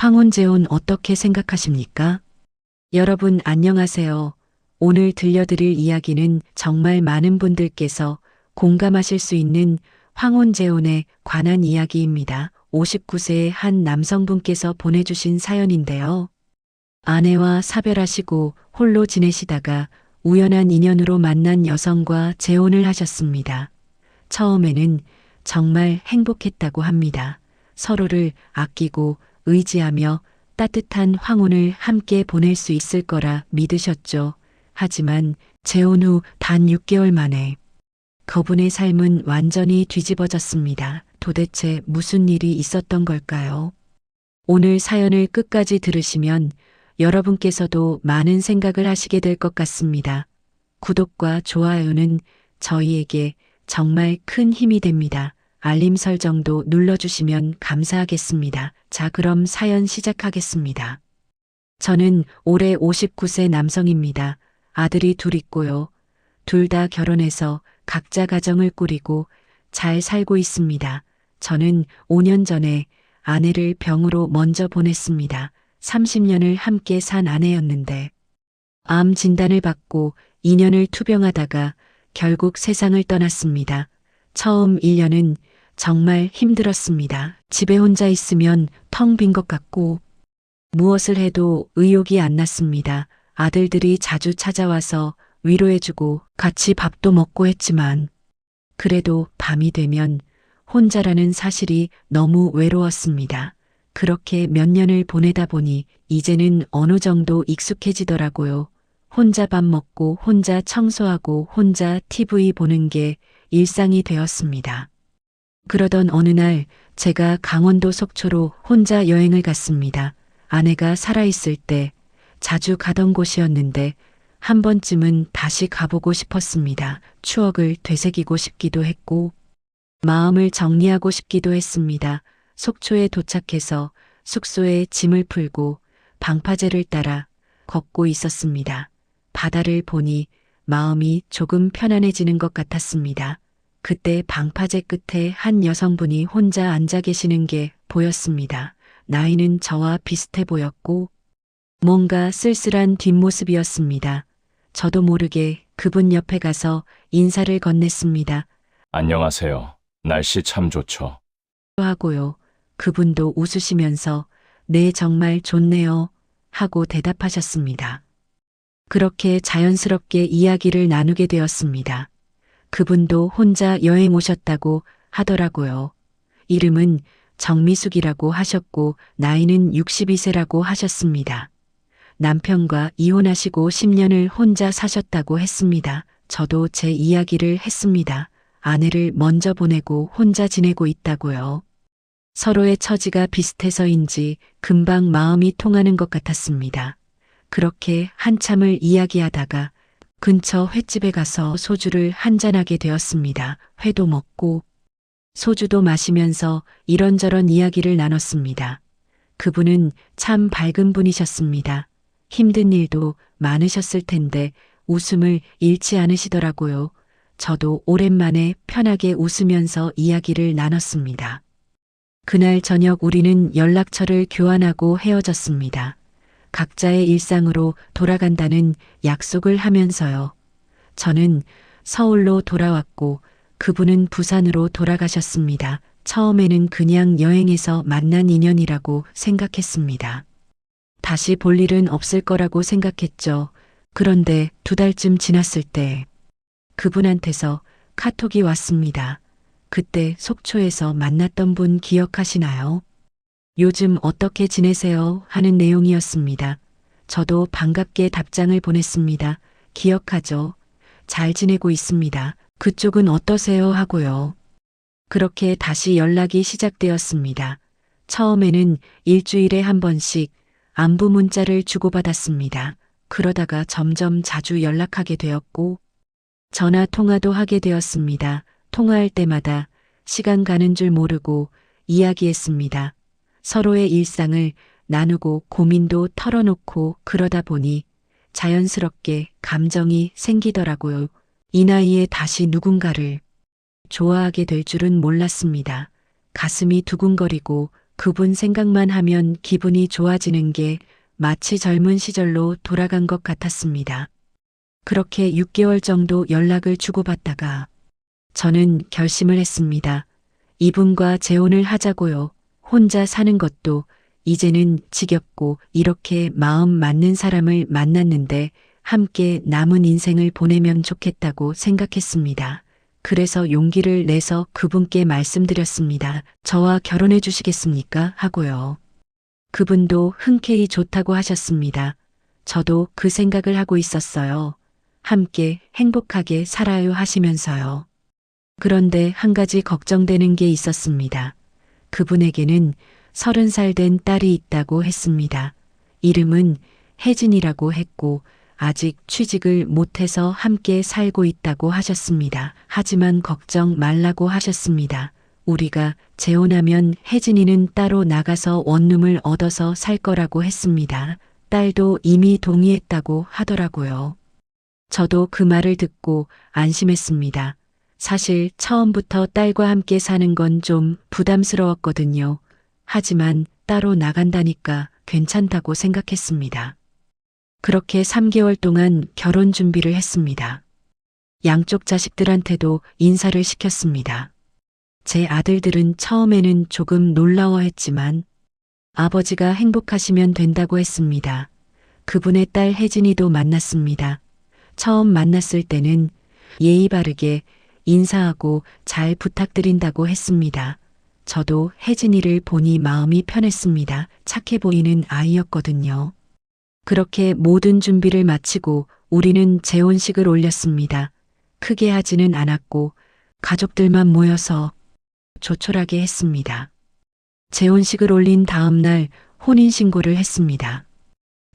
황혼재혼 어떻게 생각하십니까? 여러분 안녕하세요. 오늘 들려드릴 이야기는 정말 많은 분들께서 공감하실 수 있는 황혼재혼에 관한 이야기입니다. 59세의 한 남성분께서 보내주신 사연인데요. 아내와 사별하시고 홀로 지내시다가 우연한 인연으로 만난 여성과 재혼을 하셨습니다. 처음에는 정말 행복했다고 합니다. 서로를 아끼고 의지하며 따뜻한 황혼을 함께 보낼 수 있을 거라 믿으셨죠. 하지만 재혼 후 단 6개월 만에 그분의 삶은 완전히 뒤집어졌습니다. 도대체 무슨 일이 있었던 걸까요? 오늘 사연을 끝까지 들으시면 여러분께서도 많은 생각을 하시게 될 것 같습니다. 구독과 좋아요는 저희에게 정말 큰 힘이 됩니다. 알림 설정도 눌러주시면 감사하겠습니다. 자, 그럼 사연 시작하겠습니다. 저는 올해 59세 남성입니다. 아들이 둘 있고요. 둘 다 결혼해서 각자 가정을 꾸리고 잘 살고 있습니다. 저는 5년 전에 아내를 병으로 먼저 보냈습니다. 30년을 함께 산 아내였는데 암 진단을 받고 2년을 투병하다가 결국 세상을 떠났습니다. 처음 1년은 정말 힘들었습니다. 집에 혼자 있으면 텅 빈 것 같고 무엇을 해도 의욕이 안 났습니다. 아들들이 자주 찾아와서 위로해주고 같이 밥도 먹고 했지만 그래도 밤이 되면 혼자라는 사실이 너무 외로웠습니다. 그렇게 몇 년을 보내다 보니 이제는 어느 정도 익숙해지더라고요. 혼자 밥 먹고 혼자 청소하고 혼자 TV 보는 게 일상이 되었습니다. 그러던 어느 날 제가 강원도 속초로 혼자 여행을 갔습니다. 아내가 살아있을 때 자주 가던 곳이었는데 한 번쯤은 다시 가보고 싶었습니다. 추억을 되새기고 싶기도 했고 마음을 정리하고 싶기도 했습니다. 속초에 도착해서 숙소에 짐을 풀고 방파제를 따라 걷고 있었습니다. 바다를 보니 마음이 조금 편안해지는 것 같았습니다. 그때 방파제 끝에 한 여성분이 혼자 앉아 계시는 게 보였습니다. 나이는 저와 비슷해 보였고 뭔가 쓸쓸한 뒷모습이었습니다. 저도 모르게 그분 옆에 가서 인사를 건넸습니다. 안녕하세요. 날씨 참 좋죠. 하고요. 그분도 웃으시면서 네, 정말 좋네요 하고 대답하셨습니다. 그렇게 자연스럽게 이야기를 나누게 되었습니다. 그분도 혼자 여행 오셨다고 하더라고요. 이름은 정미숙이라고 하셨고 나이는 62세라고 하셨습니다. 남편과 이혼하시고 10년을 혼자 사셨다고 했습니다. 저도 제 이야기를 했습니다. 아내를 먼저 보내고 혼자 지내고 있다고요. 서로의 처지가 비슷해서인지 금방 마음이 통하는 것 같았습니다. 그렇게 한참을 이야기하다가 근처 횟집에 가서 소주를 한잔하게 되었습니다. 회도 먹고 소주도 마시면서 이런저런 이야기를 나눴습니다. 그분은 참 밝은 분이셨습니다. 힘든 일도 많으셨을 텐데 웃음을 잃지 않으시더라고요. 저도 오랜만에 편하게 웃으면서 이야기를 나눴습니다. 그날 저녁 우리는 연락처를 교환하고 헤어졌습니다. 각자의 일상으로 돌아간다는 약속을 하면서요. 저는 서울로 돌아왔고 그분은 부산으로 돌아가셨습니다. 처음에는 그냥 여행에서 만난 인연이라고 생각했습니다. 다시 볼 일은 없을 거라고 생각했죠. 그런데 2달쯤 지났을 때 그분한테서 카톡이 왔습니다. 그때 속초에서 만났던 분 기억하시나요? 요즘 어떻게 지내세요? 하는 내용이었습니다. 저도 반갑게 답장을 보냈습니다. 기억하죠? 잘 지내고 있습니다. 그쪽은 어떠세요? 하고요. 그렇게 다시 연락이 시작되었습니다. 처음에는 일주일에 한 번씩 안부 문자를 주고받았습니다. 그러다가 점점 자주 연락하게 되었고 전화 통화도 하게 되었습니다. 통화할 때마다 시간 가는 줄 모르고 이야기했습니다. 서로의 일상을 나누고 고민도 털어놓고 그러다 보니 자연스럽게 감정이 생기더라고요. 이 나이에 다시 누군가를 좋아하게 될 줄은 몰랐습니다. 가슴이 두근거리고 그분 생각만 하면 기분이 좋아지는 게 마치 젊은 시절로 돌아간 것 같았습니다. 그렇게 6개월 정도 연락을 주고받다가 저는 결심을 했습니다. 이분과 재혼을 하자고요. 혼자 사는 것도 이제는 지겹고 이렇게 마음 맞는 사람을 만났는데 함께 남은 인생을 보내면 좋겠다고 생각했습니다. 그래서 용기를 내서 그분께 말씀드렸습니다. 저와 결혼해 주시겠습니까? 하고요. 그분도 흔쾌히 좋다고 하셨습니다. 저도 그 생각을 하고 있었어요. 함께 행복하게 살아요 하시면서요. 그런데 한 가지 걱정되는 게 있었습니다. 그분에게는 30살 된 딸이 있다고 했습니다. 이름은 혜진이라고 했고 아직 취직을 못해서 함께 살고 있다고 하셨습니다. 하지만 걱정 말라고 하셨습니다. 우리가 재혼하면 혜진이는 따로 나가서 원룸을 얻어서 살 거라고 했습니다. 딸도 이미 동의했다고 하더라고요. 저도 그 말을 듣고 안심했습니다. 사실 처음부터 딸과 함께 사는 건 좀 부담스러웠거든요. 하지만 따로 나간다니까 괜찮다고 생각했습니다. 그렇게 3개월 동안 결혼 준비를 했습니다. 양쪽 자식들한테도 인사를 시켰습니다. 제 아들들은 처음에는 조금 놀라워했지만 아버지가 행복하시면 된다고 했습니다. 그분의 딸 혜진이도 만났습니다. 처음 만났을 때는 예의 바르게 인사하고 잘 부탁드린다고 했습니다. 저도 혜진이를 보니 마음이 편했습니다. 착해 보이는 아이였거든요. 그렇게 모든 준비를 마치고 우리는 재혼식을 올렸습니다. 크게 하지는 않았고 가족들만 모여서 조촐하게 했습니다. 재혼식을 올린 다음 날 혼인신고를 했습니다.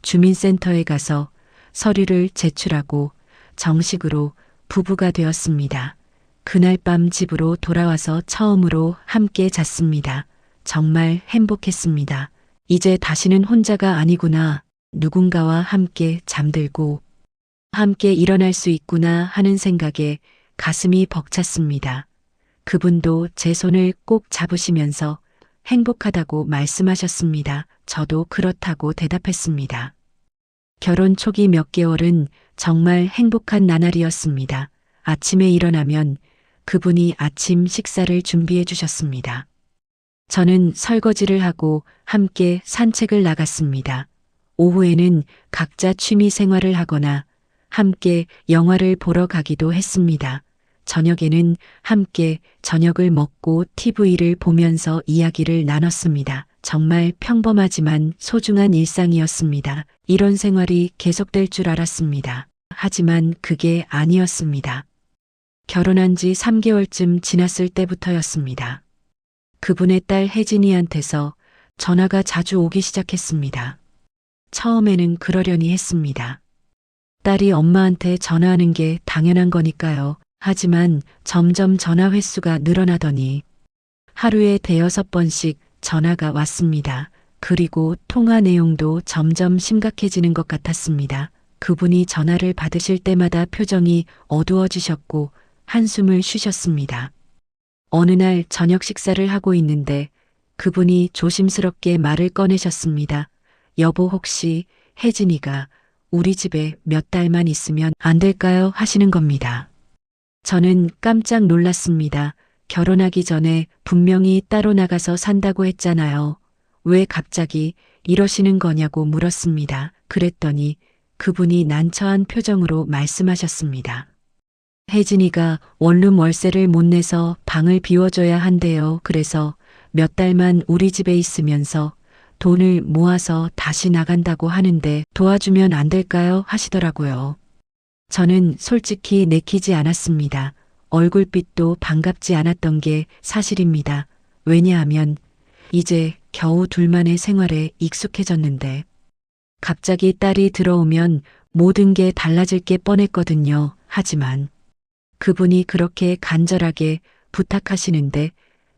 주민센터에 가서 서류를 제출하고 정식으로 부부가 되었습니다. 그날 밤 집으로 돌아와서 처음으로 함께 잤습니다. 정말 행복했습니다. 이제 다시는 혼자가 아니구나. 누군가와 함께 잠들고 함께 일어날 수 있구나 하는 생각에 가슴이 벅찼습니다. 그분도 제 손을 꼭 잡으시면서 행복하다고 말씀하셨습니다. 저도 그렇다고 대답했습니다. 결혼 초기 몇 개월은 정말 행복한 나날이었습니다. 아침에 일어나면 그분이 아침 식사를 준비해 주셨습니다. 저는 설거지를 하고 함께 산책을 나갔습니다. 오후에는 각자 취미 생활을 하거나 함께 영화를 보러 가기도 했습니다. 저녁에는 함께 저녁을 먹고 TV를 보면서 이야기를 나눴습니다. 정말 평범하지만 소중한 일상이었습니다. 이런 생활이 계속될 줄 알았습니다. 하지만 그게 아니었습니다. 결혼한 지 3개월쯤 지났을 때부터였습니다. 그분의 딸 혜진이한테서 전화가 자주 오기 시작했습니다. 처음에는 그러려니 했습니다. 딸이 엄마한테 전화하는 게 당연한 거니까요. 하지만 점점 전화 횟수가 늘어나더니 하루에 5-6번씩 전화가 왔습니다. 그리고 통화 내용도 점점 심각해지는 것 같았습니다. 그분이 전화를 받으실 때마다 표정이 어두워지셨고 한숨을 쉬셨습니다. 어느 날 저녁 식사를 하고 있는데 그분이 조심스럽게 말을 꺼내셨습니다. 여보, 혹시 혜진이가 우리 집에 몇 달만 있으면 안 될까요? 하시는 겁니다. 저는 깜짝 놀랐습니다. 결혼하기 전에 분명히 따로 나가서 산다고 했잖아요. 왜 갑자기 이러시는 거냐고 물었습니다. 그랬더니 그분이 난처한 표정으로 말씀하셨습니다. 혜진이가 원룸 월세를 못 내서 방을 비워줘야 한대요. 그래서 몇 달만 우리 집에 있으면서 돈을 모아서 다시 나간다고 하는데 도와주면 안 될까요? 하시더라고요. 저는 솔직히 내키지 않았습니다. 얼굴빛도 반갑지 않았던 게 사실입니다. 왜냐하면 이제 겨우 둘만의 생활에 익숙해졌는데 갑자기 딸이 들어오면 모든 게 달라질 게 뻔했거든요. 하지만 그분이 그렇게 간절하게 부탁하시는데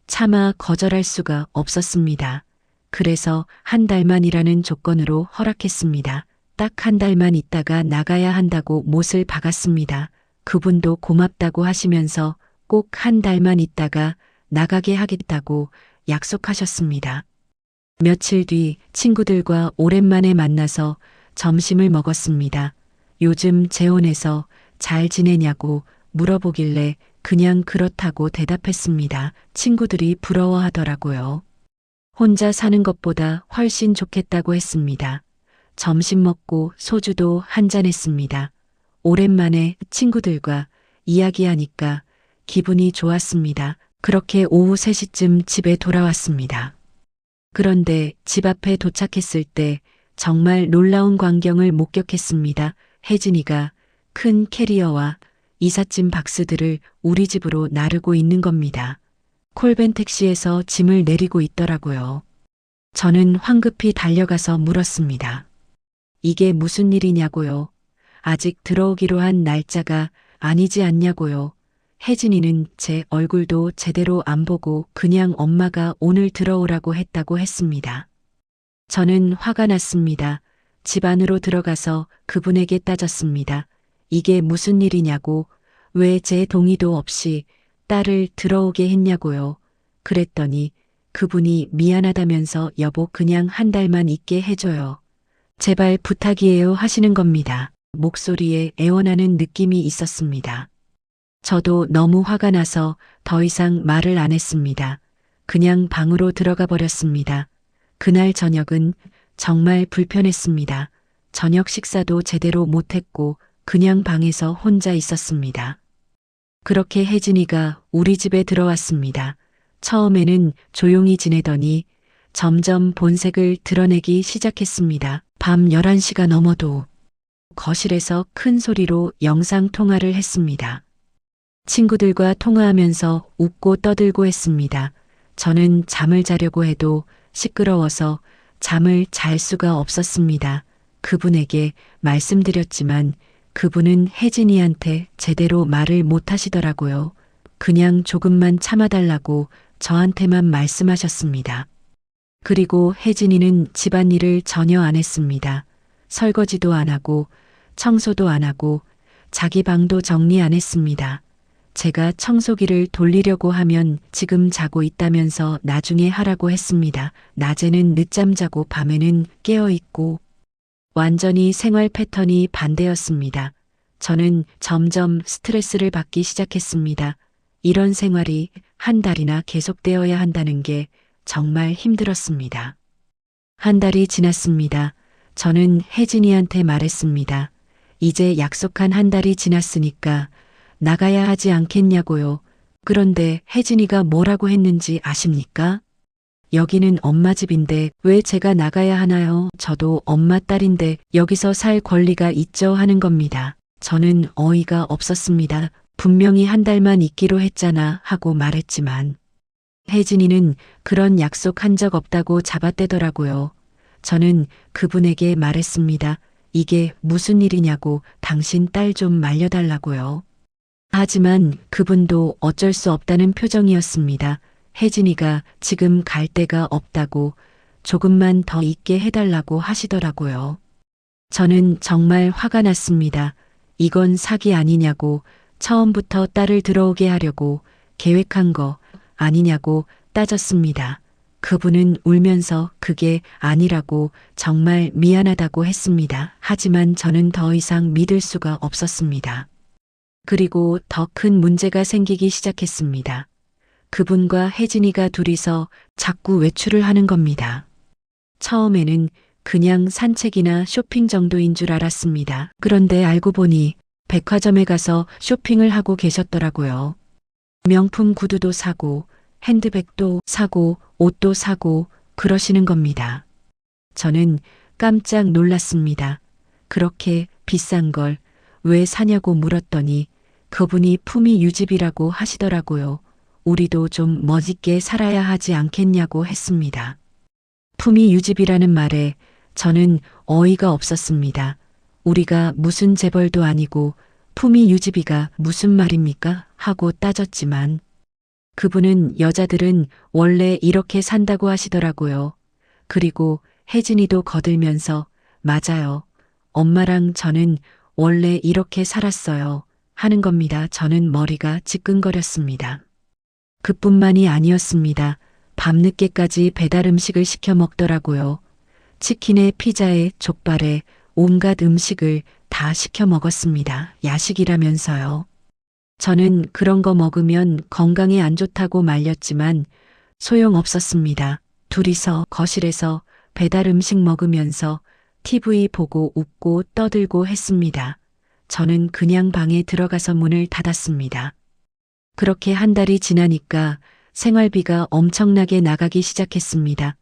차마 거절할 수가 없었습니다. 그래서 한 달만이라는 조건으로 허락했습니다. 딱 한 달만 있다가 나가야 한다고 못을 박았습니다. 그분도 고맙다고 하시면서 꼭 한 달만 있다가 나가게 하겠다고 약속하셨습니다. 며칠 뒤 친구들과 오랜만에 만나서 점심을 먹었습니다. 요즘 재혼해서 잘 지내냐고 물어보길래 그냥 그렇다고 대답했습니다. 친구들이 부러워하더라고요. 혼자 사는 것보다 훨씬 좋겠다고 했습니다. 점심 먹고 소주도 한잔 했습니다. 오랜만에 친구들과 이야기하니까 기분이 좋았습니다. 그렇게 오후 3시쯤 집에 돌아왔습니다. 그런데 집 앞에 도착했을 때 정말 놀라운 광경을 목격했습니다. 혜진이가 큰 캐리어와 이삿짐 박스들을 우리 집으로 나르고 있는 겁니다. 콜밴 택시에서 짐을 내리고 있더라고요. 저는 황급히 달려가서 물었습니다. 이게 무슨 일이냐고요? 아직 들어오기로 한 날짜가 아니지 않냐고요. 혜진이는 제 얼굴도 제대로 안 보고 그냥 엄마가 오늘 들어오라고 했다고 했습니다. 저는 화가 났습니다. 집 안으로 들어가서 그분에게 따졌습니다. 이게 무슨 일이냐고, 왜 제 동의도 없이 딸을 들어오게 했냐고요. 그랬더니 그분이 미안하다면서 여보 그냥 한 달만 있게 해줘요. 제발 부탁이에요 하시는 겁니다. 목소리에 애원하는 느낌이 있었습니다. 저도 너무 화가 나서 더 이상 말을 안 했습니다. 그냥 방으로 들어가 버렸습니다. 그날 저녁은 정말 불편했습니다. 저녁 식사도 제대로 못했고 그냥 방에서 혼자 있었습니다. 그렇게 혜진이가 우리 집에 들어왔습니다. 처음에는 조용히 지내더니 점점 본색을 드러내기 시작했습니다. 밤 11시가 넘어도 거실에서 큰 소리로 영상 통화를 했습니다. 친구들과 통화하면서 웃고 떠들고 했습니다. 저는 잠을 자려고 해도 시끄러워서 잠을 잘 수가 없었습니다. 그분에게 말씀드렸지만 그분은 혜진이한테 제대로 말을 못 하시더라고요. 그냥 조금만 참아달라고 저한테만 말씀하셨습니다. 그리고 혜진이는 집안일을 전혀 안 했습니다. 설거지도 안 하고 청소도 안 하고 자기 방도 정리 안 했습니다. 제가 청소기를 돌리려고 하면 지금 자고 있다면서 나중에 하라고 했습니다. 낮에는 늦잠 자고 밤에는 깨어 있고 완전히 생활 패턴이 반대였습니다. 저는 점점 스트레스를 받기 시작했습니다. 이런 생활이 한 달이나 계속되어야 한다는 게 정말 힘들었습니다. 한 달이 지났습니다. 저는 혜진이한테 말했습니다. 이제 약속한 한 달이 지났으니까 나가야 하지 않겠냐고요. 그런데 혜진이가 뭐라고 했는지 아십니까? 여기는 엄마 집인데 왜 제가 나가야 하나요? 저도 엄마 딸인데 여기서 살 권리가 있죠 하는 겁니다. 저는 어이가 없었습니다. 분명히 한 달만 있기로 했잖아 하고 말했지만 혜진이는 그런 약속 한 적 없다고 잡아떼더라고요. 저는 그분에게 말했습니다. 이게 무슨 일이냐고 당신 딸 좀 말려달라고요. 하지만 그분도 어쩔 수 없다는 표정이었습니다. 혜진이가 지금 갈 데가 없다고 조금만 더 있게 해달라고 하시더라고요. 저는 정말 화가 났습니다. 이건 사기 아니냐고 처음부터 딸을 들어오게 하려고 계획한 거 아니냐고 따졌습니다. 그분은 울면서 그게 아니라고 정말 미안하다고 했습니다. 하지만 저는 더 이상 믿을 수가 없었습니다. 그리고 더 큰 문제가 생기기 시작했습니다. 그분과 혜진이가 둘이서 자꾸 외출을 하는 겁니다. 처음에는 그냥 산책이나 쇼핑 정도인 줄 알았습니다. 그런데 알고 보니 백화점에 가서 쇼핑을 하고 계셨더라고요. 명품 구두도 사고 핸드백도 사고 옷도 사고 그러시는 겁니다. 저는 깜짝 놀랐습니다. 그렇게 비싼 걸 왜 사냐고 물었더니 그분이 품위 유지비라고 하시더라고요. 우리도 좀 멋있게 살아야 하지 않겠냐고 했습니다. 품위 유지비라는 말에 저는 어이가 없었습니다. 우리가 무슨 재벌도 아니고 품위 유지비가 무슨 말입니까? 하고 따졌지만 그분은 여자들은 원래 이렇게 산다고 하시더라고요. 그리고 혜진이도 거들면서 맞아요. 엄마랑 저는 원래 이렇게 살았어요. 하는 겁니다. 저는 머리가 지끈거렸습니다. 그뿐만이 아니었습니다. 밤늦게까지 배달 음식을 시켜 먹더라고요. 치킨에 피자에 족발에 온갖 음식을 다 시켜 먹었습니다. 야식이라면서요. 저는 그런 거 먹으면 건강에 안 좋다고 말렸지만 소용없었습니다. 둘이서 거실에서 배달 음식 먹으면서 TV 보고 웃고 떠들고 했습니다. 저는 그냥 방에 들어가서 문을 닫았습니다. 그렇게 한 달이 지나니까 생활비가 엄청나게 나가기 시작했습니다.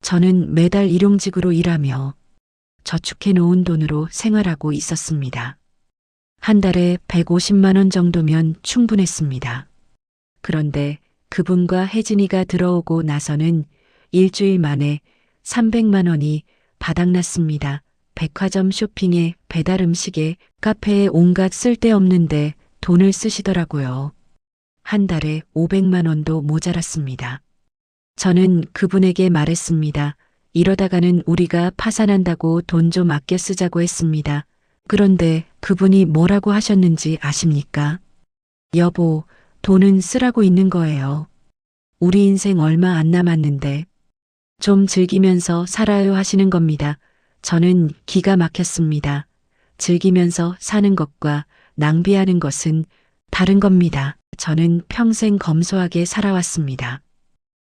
저는 매달 일용직으로 일하며 저축해 놓은 돈으로 생활하고 있었습니다. 한 달에 150만 원 정도면 충분했습니다. 그런데 그분과 혜진이가 들어오고 나서는 일주일 만에 300만 원이 바닥났습니다. 백화점 쇼핑에 배달 음식에 카페에 온갖 쓸데없는데 돈을 쓰시더라고요. 한 달에 500만 원도 모자랐습니다. 저는 그분에게 말했습니다. 이러다가는 우리가 파산한다고 돈 좀 아껴 쓰자고 했습니다. 그런데 그분이 뭐라고 하셨는지 아십니까? 여보, 돈은 쓰라고 있는 거예요. 우리 인생 얼마 안 남았는데 좀 즐기면서 살아요 하시는 겁니다. 저는 기가 막혔습니다. 즐기면서 사는 것과 낭비하는 것은 다른 겁니다. 저는 평생 검소하게 살아왔습니다.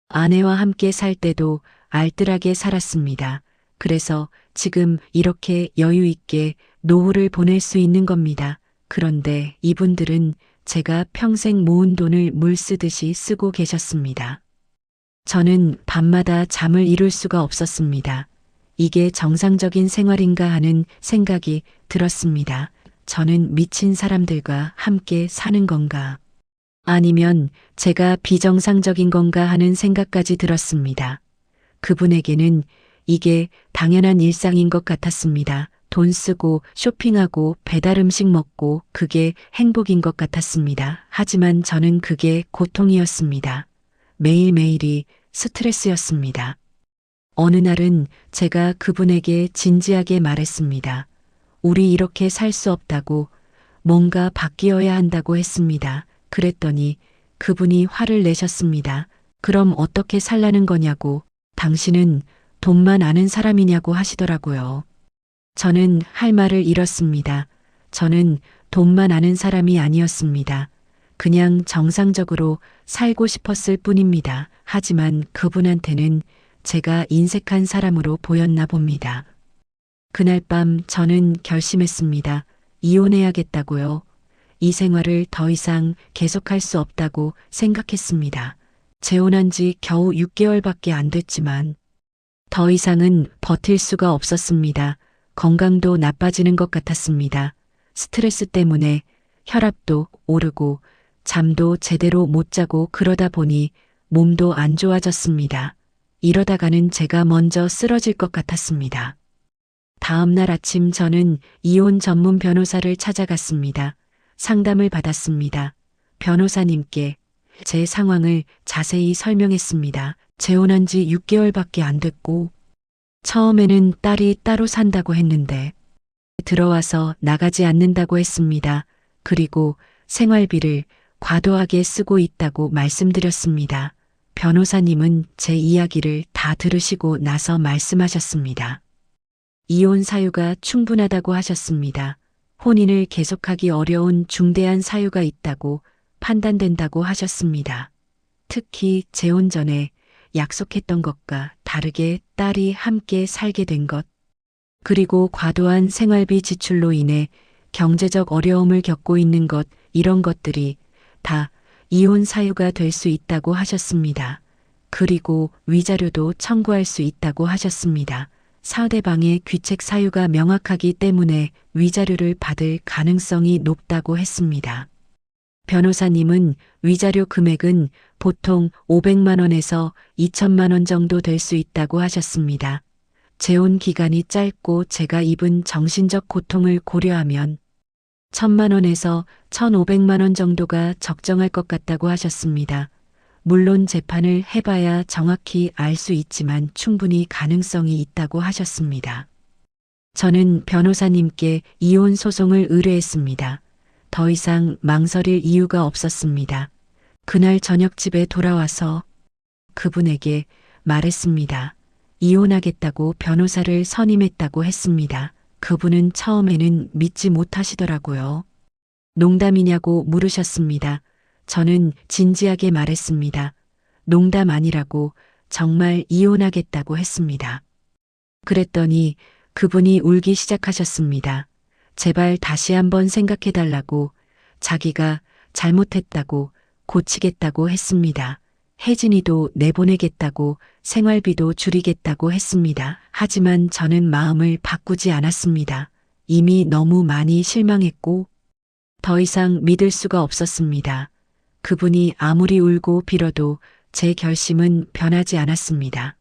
아내와 함께 살 때도 알뜰하게 살았습니다. 그래서 지금 이렇게 여유 있게 노후를 보낼 수 있는 겁니다. 그런데 이분들은 제가 평생 모은 돈을 물 쓰듯이 쓰고 계셨습니다. 저는 밤마다 잠을 이룰 수가 없었습니다. 이게 정상적인 생활인가 하는 생각이 들었습니다. 저는 미친 사람들과 함께 사는 건가? 아니면 제가 비정상적인 건가 하는 생각까지 들었습니다. 그분에게는 이게 당연한 일상인 것 같았습니다. 돈 쓰고 쇼핑하고 배달 음식 먹고 그게 행복인 것 같았습니다. 하지만 저는 그게 고통이었습니다. 매일매일이 스트레스였습니다. 어느 날은 제가 그분에게 진지하게 말했습니다. 우리 이렇게 살 수 없다고 뭔가 바뀌어야 한다고 했습니다. 그랬더니 그분이 화를 내셨습니다. 그럼 어떻게 살라는 거냐고, 당신은 돈만 아는 사람이냐고 하시더라고요. 저는 할 말을 잃었습니다. 저는 돈만 아는 사람이 아니었습니다. 그냥 정상적으로 살고 싶었을 뿐입니다. 하지만 그분한테는 제가 인색한 사람으로 보였나 봅니다. 그날 밤 저는 결심했습니다. 이혼해야겠다고요. 이 생활을 더 이상 계속할 수 없다고 생각했습니다. 재혼한 지 겨우 6개월밖에 안 됐지만 더 이상은 버틸 수가 없었습니다. 건강도 나빠지는 것 같았습니다. 스트레스 때문에 혈압도 오르고 잠도 제대로 못 자고 그러다 보니 몸도 안 좋아졌습니다. 이러다가는 제가 먼저 쓰러질 것 같았습니다. 다음 날 아침 저는 이혼 전문 변호사를 찾아갔습니다. 상담을 받았습니다. 변호사님께 제 상황을 자세히 설명했습니다. 재혼한 지 6개월밖에 안 됐고 처음에는 딸이 따로 산다고 했는데 들어와서 나가지 않는다고 했습니다. 그리고 생활비를 과도하게 쓰고 있다고 말씀드렸습니다. 변호사님은 제 이야기를 다 들으시고 나서 말씀하셨습니다. 이혼 사유가 충분하다고 하셨습니다. 혼인을 계속하기 어려운 중대한 사유가 있다고 판단된다고 하셨습니다. 특히 재혼 전에 약속했던 것과 다르게 딸이 함께 살게 된 것, 그리고 과도한 생활비 지출로 인해 경제적 어려움을 겪고 있는 것, 이런 것들이 다 이혼 사유가 될 수 있다고 하셨습니다. 그리고 위자료도 청구할 수 있다고 하셨습니다. 상대방의 귀책 사유가 명확하기 때문에 위자료를 받을 가능성이 높다고 했습니다. 변호사님은 위자료 금액은 보통 500만 원에서 2천만 원 정도 될 수 있다고 하셨습니다. 재혼 기간이 짧고 제가 입은 정신적 고통을 고려하면 1,000만 원에서 1,500만 원 정도가 적정할 것 같다고 하셨습니다. 물론 재판을 해봐야 정확히 알 수 있지만 충분히 가능성이 있다고 하셨습니다. 저는 변호사님께 이혼 소송을 의뢰했습니다. 더 이상 망설일 이유가 없었습니다. 그날 저녁 집에 돌아와서 그분에게 말했습니다. 이혼하겠다고 변호사를 선임했다고 했습니다. 그분은 처음에는 믿지 못하시더라고요. 농담이냐고 물으셨습니다. 저는 진지하게 말했습니다. 농담 아니라고 정말 이혼하겠다고 했습니다. 그랬더니 그분이 울기 시작하셨습니다. 제발 다시 한번 생각해달라고, 자기가 잘못했다고, 고치겠다고 했습니다. 혜진이도 내보내겠다고, 생활비도 줄이겠다고 했습니다. 하지만 저는 마음을 바꾸지 않았습니다. 이미 너무 많이 실망했고 더 이상 믿을 수가 없었습니다. 그분이 아무리 울고 빌어도 제 결심은 변하지 않았습니다.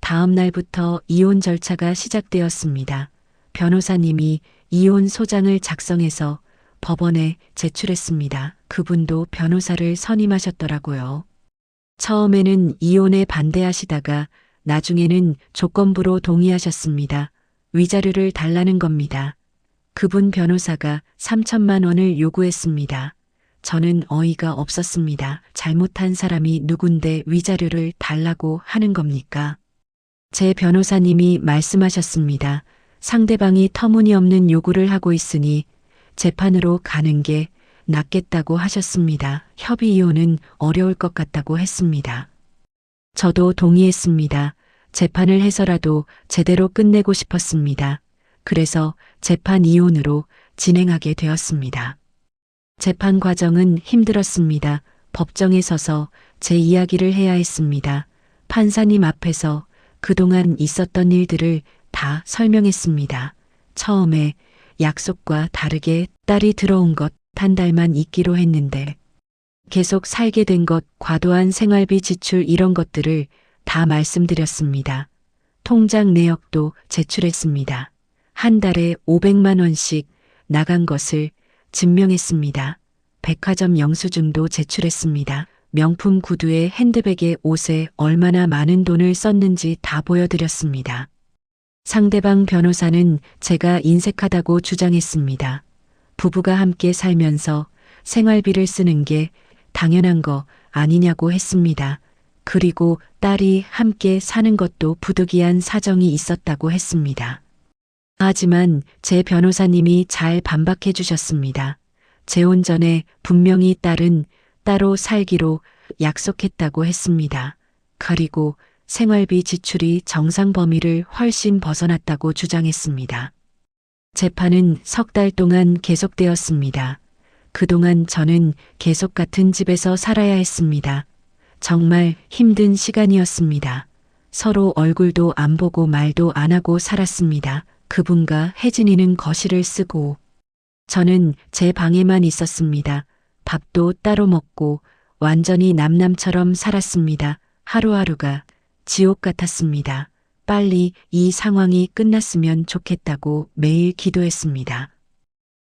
다음 날부터 이혼 절차가 시작되었습니다. 변호사님이 이혼 소장을 작성해서 법원에 제출했습니다. 그분도 변호사를 선임하셨더라고요. 처음에는 이혼에 반대하시다가 나중에는 조건부로 동의하셨습니다. 위자료를 달라는 겁니다. 그분 변호사가 3천만 원을 요구했습니다. 저는 어이가 없었습니다. 잘못한 사람이 누군데 위자료를 달라고 하는 겁니까? 제 변호사님이 말씀하셨습니다. 상대방이 터무니없는 요구를 하고 있으니 재판으로 가는 게 낫겠다고 하셨습니다. 협의 이혼은 어려울 것 같다고 했습니다. 저도 동의했습니다. 재판을 해서라도 제대로 끝내고 싶었습니다. 그래서 재판 이혼으로 진행하게 되었습니다. 재판 과정은 힘들었습니다. 법정에 서서 제 이야기를 해야 했습니다. 판사님 앞에서 그동안 있었던 일들을 다 설명했습니다. 처음에 약속과 다르게 딸이 들어온 것 한 달만 있기로 했는데 계속 살게 된 것, 과도한 생활비 지출 이런 것들을 다 말씀드렸습니다. 통장 내역도 제출했습니다. 한 달에 500만 원씩 나간 것을 증명했습니다. 백화점 영수증도 제출했습니다. 명품 구두에 핸드백에 옷에 얼마나 많은 돈을 썼는지 다 보여드렸습니다. 상대방 변호사는 제가 인색하다고 주장했습니다. 부부가 함께 살면서 생활비를 쓰는 게 당연한 거 아니냐고 했습니다. 그리고 딸이 함께 사는 것도 부득이한 사정이 있었다고 했습니다. 하지만 제 변호사님이 잘 반박해 주셨습니다. 재혼 전에 분명히 딸은 따로 살기로 약속했다고 했습니다. 그리고 생활비 지출이 정상 범위를 훨씬 벗어났다고 주장했습니다. 재판은 석 달 동안 계속되었습니다. 그동안 저는 계속 같은 집에서 살아야 했습니다. 정말 힘든 시간이었습니다. 서로 얼굴도 안 보고 말도 안 하고 살았습니다. 그분과 혜진이는 거실을 쓰고 저는 제 방에만 있었습니다. 밥도 따로 먹고 완전히 남남처럼 살았습니다. 하루하루가 지옥 같았습니다. 빨리 이 상황이 끝났으면 좋겠다고 매일 기도했습니다.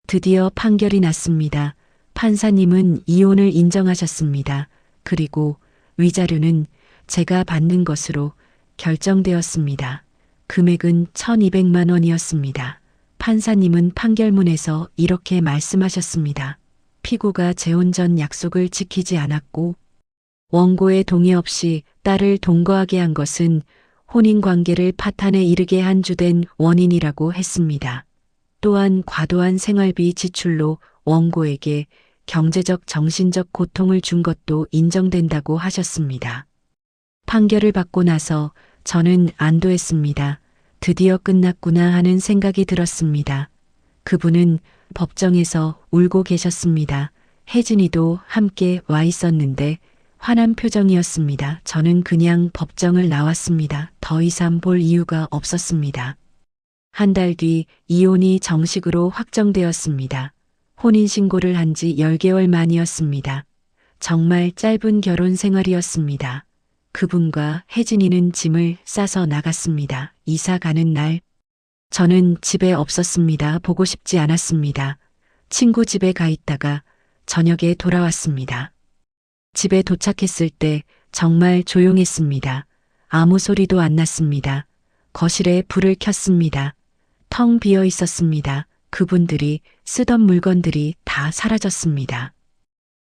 드디어 판결이 났습니다. 판사님은 이혼을 인정하셨습니다. 그리고 위자료는 제가 받는 것으로 결정되었습니다. 금액은 1,200만 원이었습니다. 판사님은 판결문에서 이렇게 말씀하셨습니다. 피고가 재혼 전 약속을 지키지 않았고 원고의 동의 없이 딸을 동거하게 한 것은 혼인관계를 파탄에 이르게 한 주된 원인이라고 했습니다. 또한 과도한 생활비 지출로 원고에게 경제적 정신적 고통을 준 것도 인정된다고 하셨습니다. 판결을 받고 나서 저는 안도했습니다. 드디어 끝났구나 하는 생각이 들었습니다. 그분은 법정에서 울고 계셨습니다. 혜진이도 함께 와 있었는데 화난 표정이었습니다. 저는 그냥 법정을 나왔습니다. 더 이상 볼 이유가 없었습니다. 한 달 뒤 이혼이 정식으로 확정되었습니다. 혼인신고를 한 지 10개월 만이었습니다. 정말 짧은 결혼 생활이었습니다. 그분과 혜진이는 짐을 싸서 나갔습니다. 이사 가는 날 저는 집에 없었습니다. 보고 싶지 않았습니다. 친구 집에 가 있다가 저녁에 돌아왔습니다. 집에 도착했을 때 정말 조용했습니다. 아무 소리도 안 났습니다. 거실에 불을 켰습니다. 텅 비어 있었습니다. 그분들이 쓰던 물건들이 다 사라졌습니다.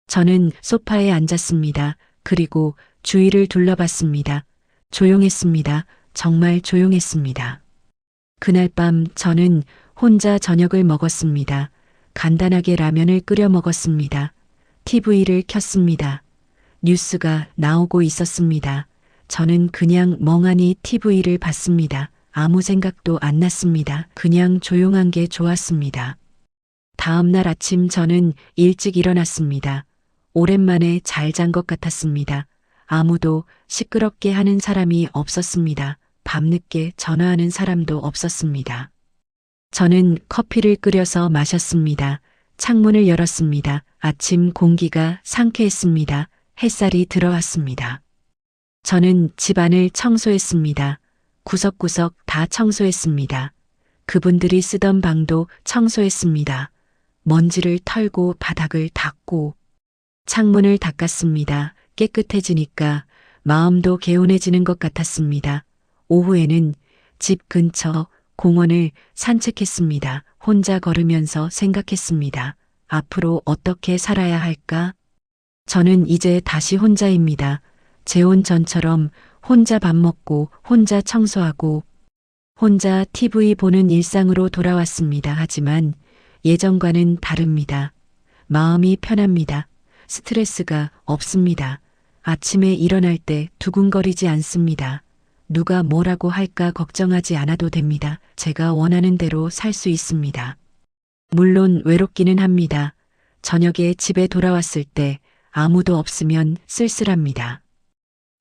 저는 소파에 앉았습니다. 그리고 주위를 둘러봤습니다. 조용했습니다. 정말 조용했습니다. 그날 밤 저는 혼자 저녁을 먹었습니다. 간단하게 라면을 끓여 먹었습니다. TV를 켰습니다. 뉴스가 나오고 있었습니다. 저는 그냥 멍하니 TV를 봤습니다. 아무 생각도 안 났습니다. 그냥 조용한 게 좋았습니다. 다음 날 아침 저는 일찍 일어났습니다. 오랜만에 잘 잔 것 같았습니다. 아무도 시끄럽게 하는 사람이 없었습니다. 밤늦게 전화하는 사람도 없었습니다. 저는 커피를 끓여서 마셨습니다. 창문을 열었습니다. 아침 공기가 상쾌했습니다. 햇살이 들어왔습니다. 저는 집안을 청소했습니다. 구석구석 다 청소했습니다. 그분들이 쓰던 방도 청소했습니다. 먼지를 털고 바닥을 닦고 창문을 닦았습니다. 깨끗해지니까 마음도 개운해지는 것 같았습니다. 오후에는 집 근처 공원을 산책했습니다. 혼자 걸으면서 생각했습니다. 앞으로 어떻게 살아야 할까? 저는 이제 다시 혼자입니다. 재혼 전처럼 혼자 밥 먹고 혼자 청소하고 혼자 TV 보는 일상으로 돌아왔습니다. 하지만 예전과는 다릅니다. 마음이 편합니다. 스트레스가 없습니다. 아침에 일어날 때 두근거리지 않습니다. 누가 뭐라고 할까 걱정하지 않아도 됩니다. 제가 원하는 대로 살 수 있습니다. 물론 외롭기는 합니다. 저녁에 집에 돌아왔을 때 아무도 없으면 쓸쓸합니다.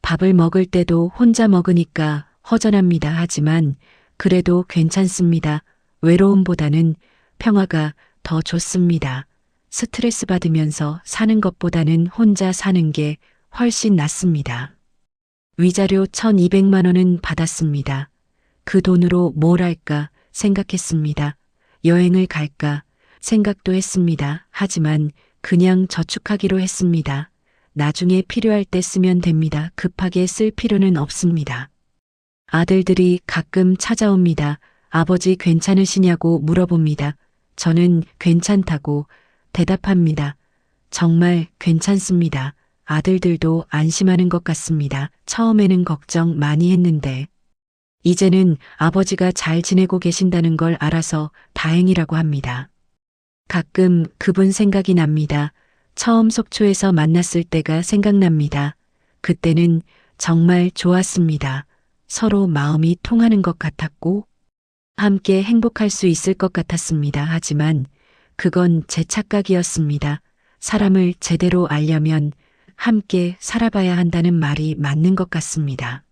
밥을 먹을 때도 혼자 먹으니까 허전합니다. 하지만 그래도 괜찮습니다. 외로움보다는 평화가 더 좋습니다. 스트레스 받으면서 사는 것보다는 혼자 사는 게 훨씬 낫습니다. 위자료 1,200만 원은 받았습니다. 그 돈으로 뭘 할까 생각했습니다. 여행을 갈까 생각도 했습니다. 하지만 그냥 저축하기로 했습니다. 나중에 필요할 때 쓰면 됩니다. 급하게 쓸 필요는 없습니다. 아들들이 가끔 찾아옵니다. 아버지 괜찮으시냐고 물어봅니다. 저는 괜찮다고 대답합니다. 정말 괜찮습니다. 아들들도 안심하는 것 같습니다. 처음에는 걱정 많이 했는데 이제는 아버지가 잘 지내고 계신다는 걸 알아서 다행이라고 합니다. 가끔 그분 생각이 납니다. 처음 속초에서 만났을 때가 생각납니다. 그때는 정말 좋았습니다. 서로 마음이 통하는 것 같았고 함께 행복할 수 있을 것 같았습니다. 하지만 그건 제 착각이었습니다. 사람을 제대로 알려면 함께 살아봐야 한다는 말이 맞는 것 같습니다.